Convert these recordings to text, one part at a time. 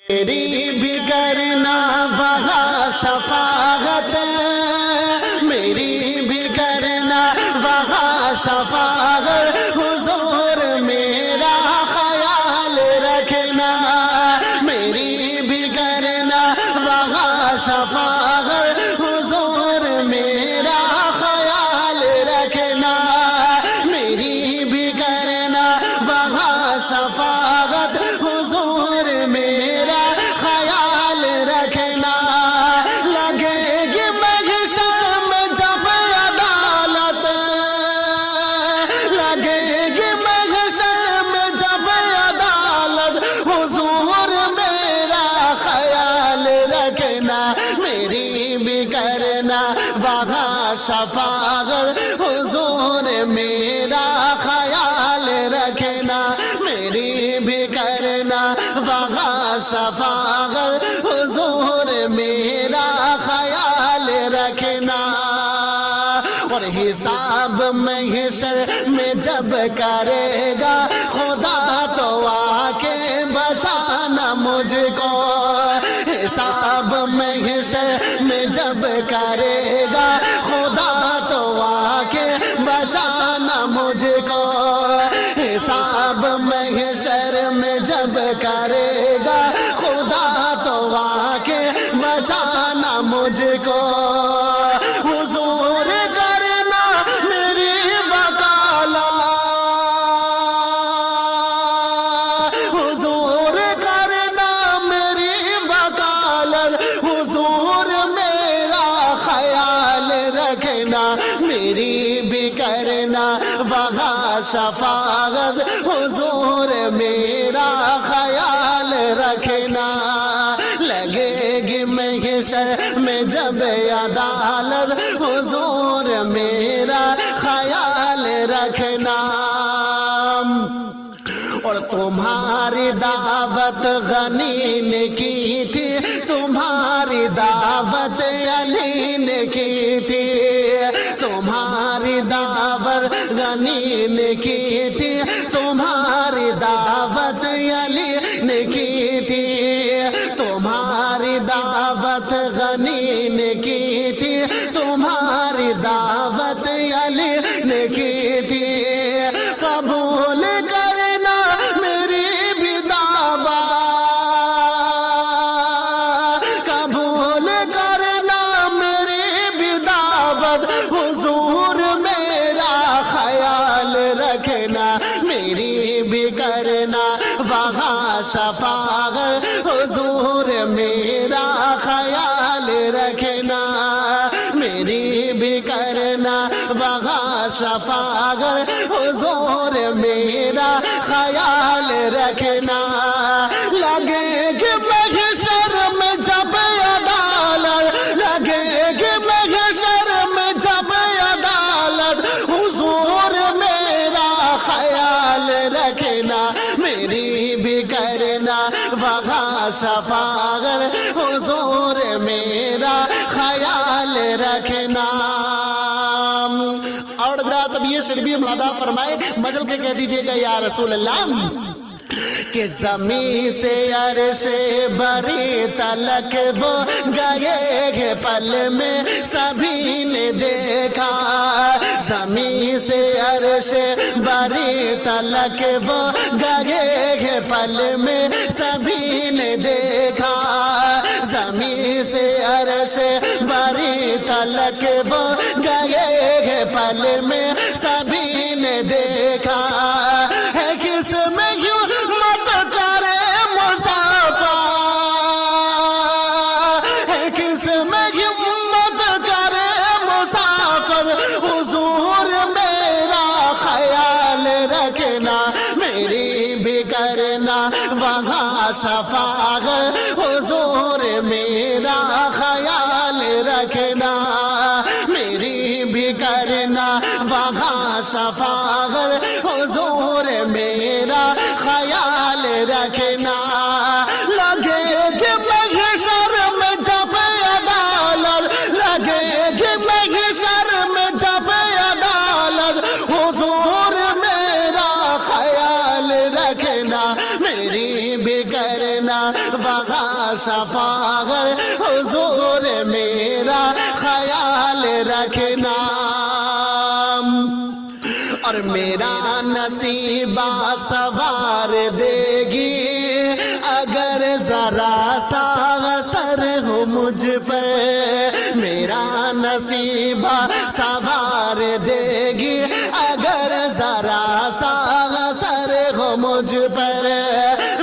میری بھی کرنا وہاں شفاعت، میری بھی کرنا وہاں شفاعت، حضور میرا خیال رکھنا، میری بھی کرنا وہاں شفاعت، حضور میرا خیال رکھنا، میری بھی کرنا وہاں شفاعت، حضور میرا خیال رکھنا، لگے گی محشر میں جب عدالت، لگے گی محشر میں جب عدالت، حضور میرا خیال رکھنا، میری بھی کرنا وہاں شفاعت، حضور میرا خیال رکھنا، میری بھی کرنا وہاں شفاعت، حضور میرا خیال رکھنا، اور حساب محشر میں جب کرے گا خدا تو آ کے بچانا مجھ کو، حساب محشر میں جب کرے گا خدا تو آ کے بچانا مجھ کو، حساب محشر میں جب کرے گا خدا تو آ کے بچانا مجھ کو، حضور کرنا میری وکالت، حضور کرنا میری وکالت، حضور میرا خیال رکھنا، میری بھی کرنا وہاں شفاعت، حضور میرا خیال رکھنا، لگے گی محشر میں جب عدالت، حضور میرا خیال رکھنا، اور تمہاری دعوت غنی نے کی تھی، تمہاری دعوت علی نے کی تھی، تمہاری دعوت غنی نے کی تھی، تمہاری دعوت علی نے کی تھی، تمہاری دعوت غنی نے کی تھی، تمہاری دعوت علی نے کی تھی، قبول کرنا میری بھی دعوت، قبول کرنا میری بھی دعوت، حضور میرا خیال رکھنا، میری بھی کرنا وہاں شفاعت، حضور میرا خیال رکھنا، میری بھی کرنا وہاں شفاعت، حضور میرا خیال رکھنا، لگے گی محشر میں جب عدالت، لگے گی محشر میں جب عدالت، حضور میرا خیال رکھنا، میری بھی کرنا وہاں شفاعت، حضور میرا خیال رکھنا، اور حضرات اب یہ شربی مادہ فرمائے، مجل کے کہہ دیجئے گا یا رسول اللہ، کہ زمین سے عرش بری تلک وہ گئے گے پل میں سبھی نے دیکھا، زمین سے عرش بری تلک وہ گئے گے پل میں سبھی نے دیکھا، زمین سے عرش بری تلک وہ گئے گے پل میں سبھی نے دیکھا، ہے کس میں یوں مت کرے مسافر، ہے کس میں یوں مت کرے مسافر، حضور میرا خیال رکھنا، میری بھی کرنا وہاں شفاعت، حضور میرا خیال رکھنا، میری بھی کرنا وہاں شفاعت، حضور میرا خیال رکھنا، لگے گی محشر میں جب عدالت، لگے گی محشر میں جب عدالت، حضور میرا خیال رکھنا، میری بھی کرنا وہاں شفاعت حضور میرا خیال رکھنا اور میرا نصیبہ سوار دے گی اگر ذرا سا اثر ہو مجھ پر میرا نصیبہ سوار دے گی اگر ذرا سا اثر ہو مجھ پر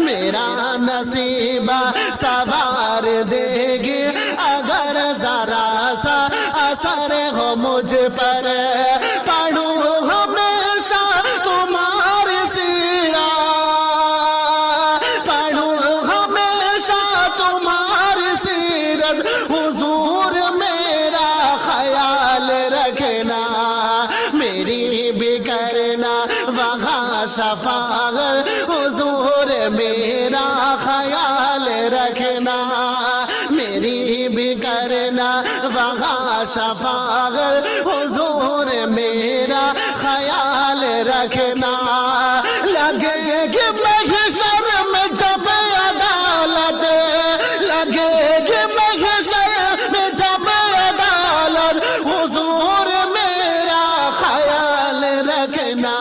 میرا نصیبہ سوار دے گی اگر ذرا سا اثر ہو مجھ پر پڑھوں ہمیشہ تمہاری سیرت پڑھوں ہمیشہ تمہاری سیرت حضور میرا خیال رکھنا میری بھی کرنا وہاں شفاعت حضور میرا خیال رکھنا میری بھی کرنا وہاں شفاعت حضور میرا خیال رکھنا لگے گی محشر میں جب عدالت لگے گی محشر میں جب عدالت حضور میرا خیال رکھنا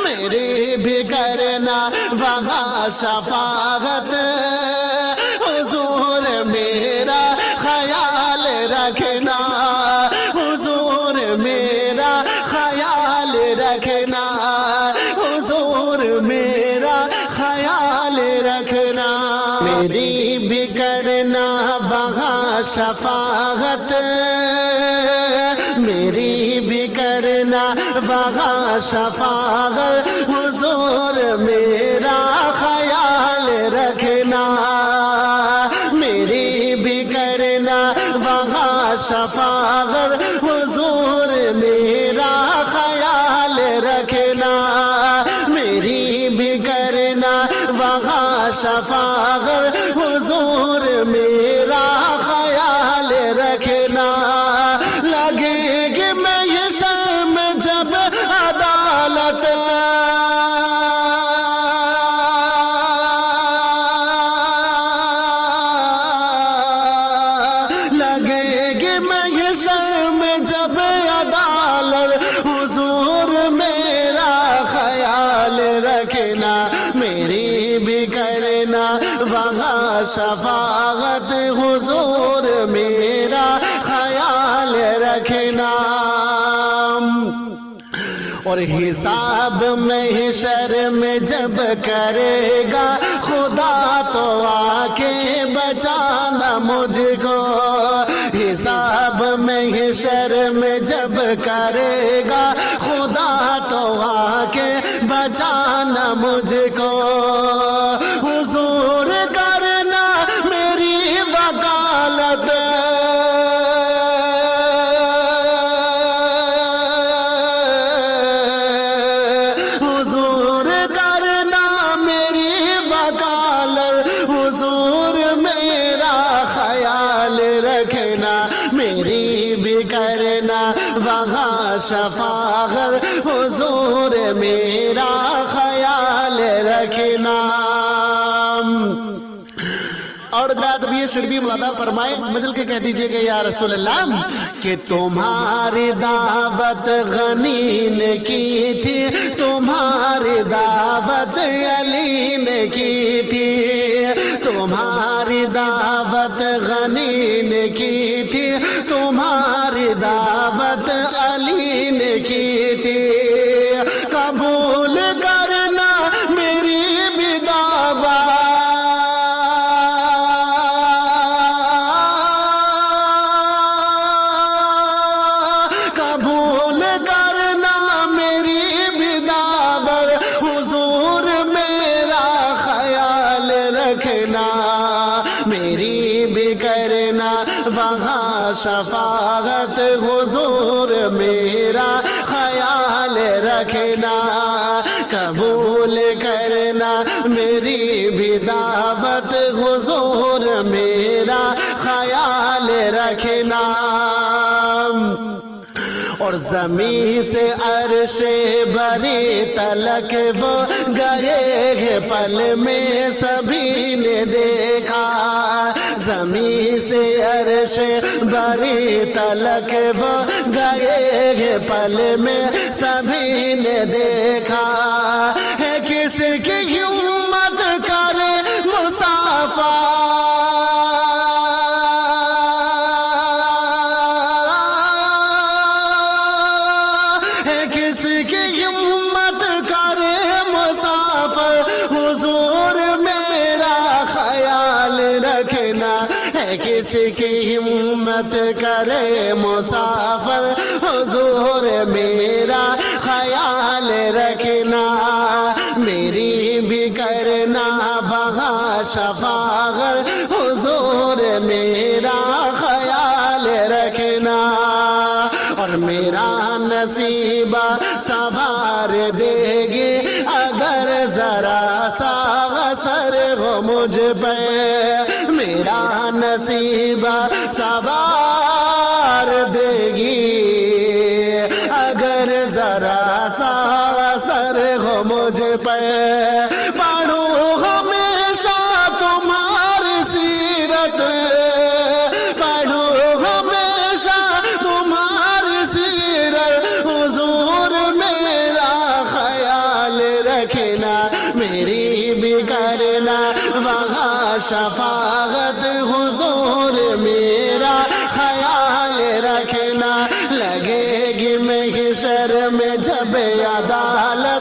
میری بھی کرنا وہاں شفاعت حضور میرا خیال رکھنا حضور میرا خیال رکھنا حضور میرا خیال رکھنا میری بھی کرنا وہاں شفاعت میری بھی کرنا وہاں شفاعت حضور میرا خیال رکھنا میری بھی کرنا وہاں شفاعت حضور میرا خیال رکھنا میری بھی کرنا وہاں شفاعت حضور میرا خیال رکھنا لگے گی محشر میں جب عدالت لگے گی محشر میں جب عدالت حضور میرا خیال رکھنا میری بھی کرنا وہاں شفاعت حضور میرا خیال رکھنا اور حساب محشر میں جب کرے گا خدا تو آ کے بچانا مجھ کو حساب محشر میں جب کرے گا خدا تو آ کے بچانا مجھ کو حضور کرنا میری وکالت حضور کرنا میری وکالت حضور میرا خیال رکھنا میری بھی کرنا وہاں شفاعت حضور میرا خیال رکھنا اور داد بھی شربی ملادہ فرمائے مجل کے کہہ دیجئے کہ یا رسول اللہ کہ تمہاری دعوت غنی نے کی تھی تمہاری دعوت علی نے کی تھی تمہاری دعوت غنی نے کی تھی تمہاری دعوت علی نے کی تھی قبول کرنا میری بھی دعوت قبول کرنا میری بھی دعوت حضور میرا خیال رکھنا میری بھی کرنا وہاں شفاعت حضور میرا خیال رکھنا قبول کرنا میری بھی دعوت حضور میرا خیال رکھنا اور زمین سے عرش بری تلک وہ گئے پل میں سبھی نے دیکھا زمین سے عرش بری تلک وہ گئے پل میں سبھی نے دیکھا ہے کس کی ہمت کرے مسافر ہے کس کی ہمت کرے مسافر حضور میرا خیال رکھنا ہے کس کی ہمت کرے مسافر حضور میرا خیال رکھنا میری بھی کرنا وہاں شفاعت حضور میرا خیال رکھنا اور میرا نصیبہ سنوار دے گی اگر ذرا سا اثر ہو مجھ پہ میرا نصیبہ سنوار دے گی اگر ذرا سا اثر ہو مجھ پہ پڑھوں ہمیشہ تمہاری سیرت پڑھوں ہمیشہ تمہاری سیرت حضور میرا خیال رکھنا میری بھی کرنا وہاں شفاعت حضور میرا خیال رکھنا لگے گی محشر میں جب عدالت